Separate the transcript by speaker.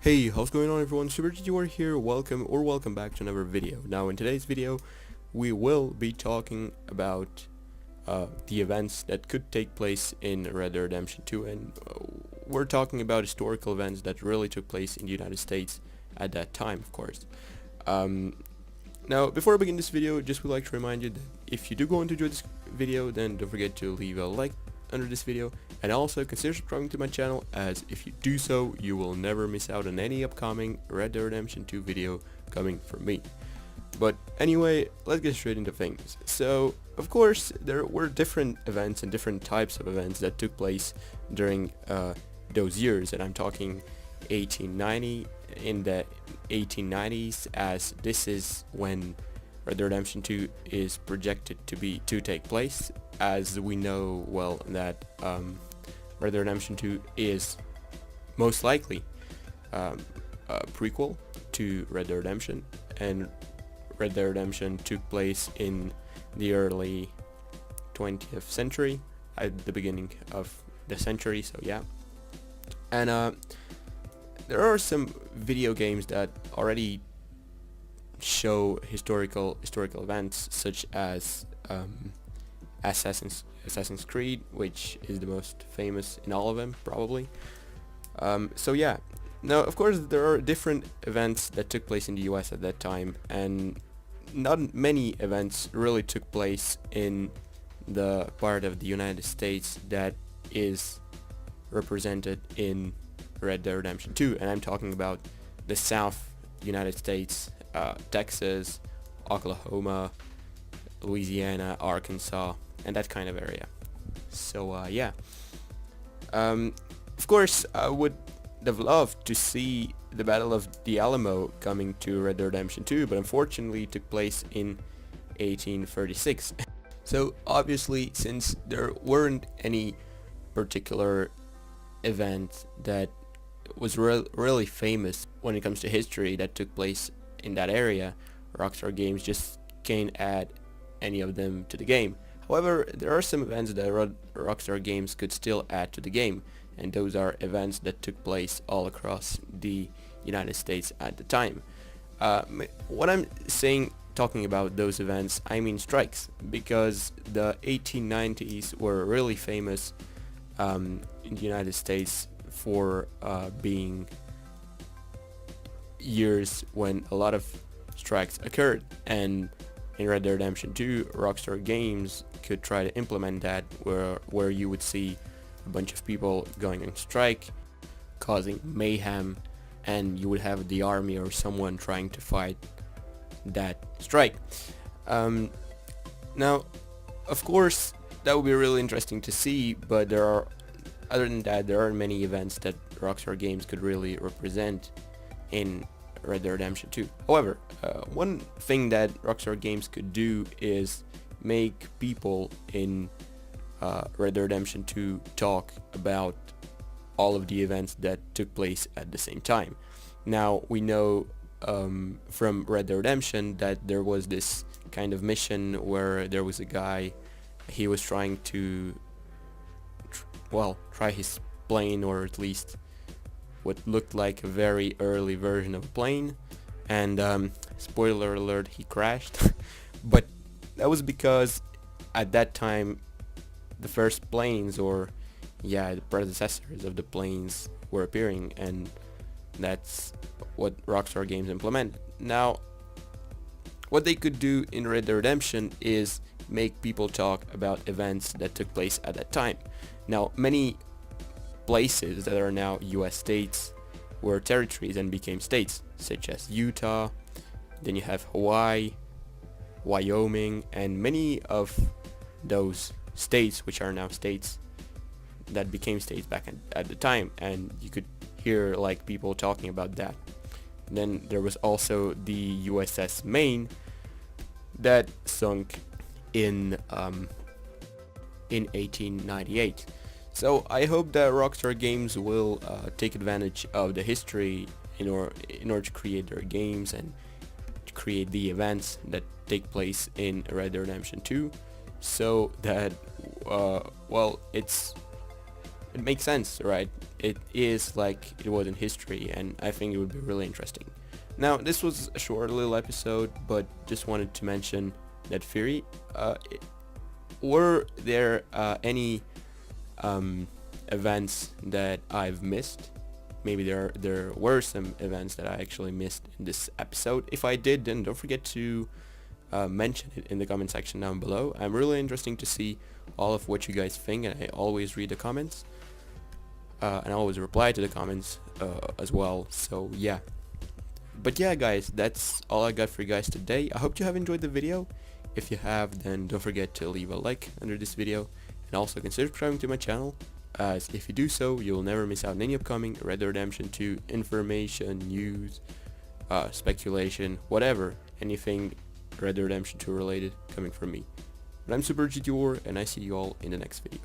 Speaker 1: Hey, how's going on everyone? SUPER-GTOR here, welcome back to another video. Now in today's video, we will be talking about the events that could take place in Red Dead Redemption 2, and we're talking about historical events that really took place in the United States at that time, of course. Now, before I begin this video, just would like to remind you that if you do go on to enjoy this video, then don't forget to leave a like under this video, and also consider subscribing to my channel, as if you do so, you will never miss out on any upcoming Red Dead Redemption 2 video coming from me. But anyway, let's get straight into things. So, of course, there were different events and different types of events that took place during those years, and I'm talking 1890, in the 1890s, as this is when Red Dead Redemption 2 is projected to take place, as we know well that Red Dead Redemption 2 is most likely a prequel to Red Dead Redemption, and Red Dead Redemption took place in the early 20th century, at the beginning of the century, so yeah. And there are some video games that already show historical events, such as Assassin's Creed, which is the most famous in all of them, probably. So yeah. Now, of course, there are different events that took place in the US at that time, and not many events really took place in the part of the United States that is represented in Red Dead Redemption 2, and I'm talking about the South United States, Texas, Oklahoma, Louisiana, Arkansas, and that kind of area. So yeah. Of course, I would have loved to see the Battle of the Alamo coming to Red Dead Redemption 2, but unfortunately it took place in 1836. So obviously, since there weren't any particular event that was really famous when it comes to history that took place in that area, Rockstar Games just can't add any of them to the game. However, there are some events that Rockstar Games could still add to the game, and those are events that took place all across the United States at the time. What I'm saying, talking about those events, I mean strikes, because the 1890s were really famous in the United States for being years when a lot of strikes occurred, and in Red Dead Redemption 2, Rockstar Games could try to implement that, where you would see a bunch of people going on strike, causing mayhem, and you would have the army or someone trying to fight that strike. Now, of course, that would be really interesting to see, but other than that, there are many events that Rockstar Games could really represent in Red Dead Redemption 2. However, one thing that Rockstar Games could do is make people in Red Dead Redemption 2 talk about all of the events that took place at the same time. Now, we know from Red Dead Redemption that there was this kind of mission where there was a guy, he was trying to try his plane, or at least what looked like a very early version of a plane, and spoiler alert, he crashed. But that was because at that time the first planes, or yeah, the predecessors of the planes, were appearing, and that's what Rockstar Games implemented. Now, what they could do in Red Dead Redemption is make people talk about events that took place at that time. Now, many places that are now US states were territories and became states, such as Utah, then you have Hawaii, Wyoming, and many of those states, which are now states, that became states back at the time, and you could hear like people talking about that. Then there was also the USS Maine that sunk in 1898. So I hope that Rockstar Games will take advantage of the history in order to create their games and to create the events that take place in Red Dead Redemption 2, so that it's it makes sense, right? It is like it was in history, and I think it would be really interesting. Now, this was a short little episode, but just wanted to mention that theory. Were there any events that I've missed? Maybe there were some events that I actually missed in this episode. If I did, then don't forget to mention it in the comment section down below. I'm really interested to see all of what you guys think, and I always read the comments, and I always reply to the comments as well. So yeah. But yeah, guys, that's all I got for you guys today. I hope you have enjoyed the video. If you have, then don't forget to leave a like under this video, and also consider subscribing to my channel, as if you do so, you will never miss out on any upcoming Red Dead Redemption 2 information, news, speculation, whatever, anything Red Dead Redemption 2 related coming from me. But I'm SUPER-GTOR, and I see you all in the next video.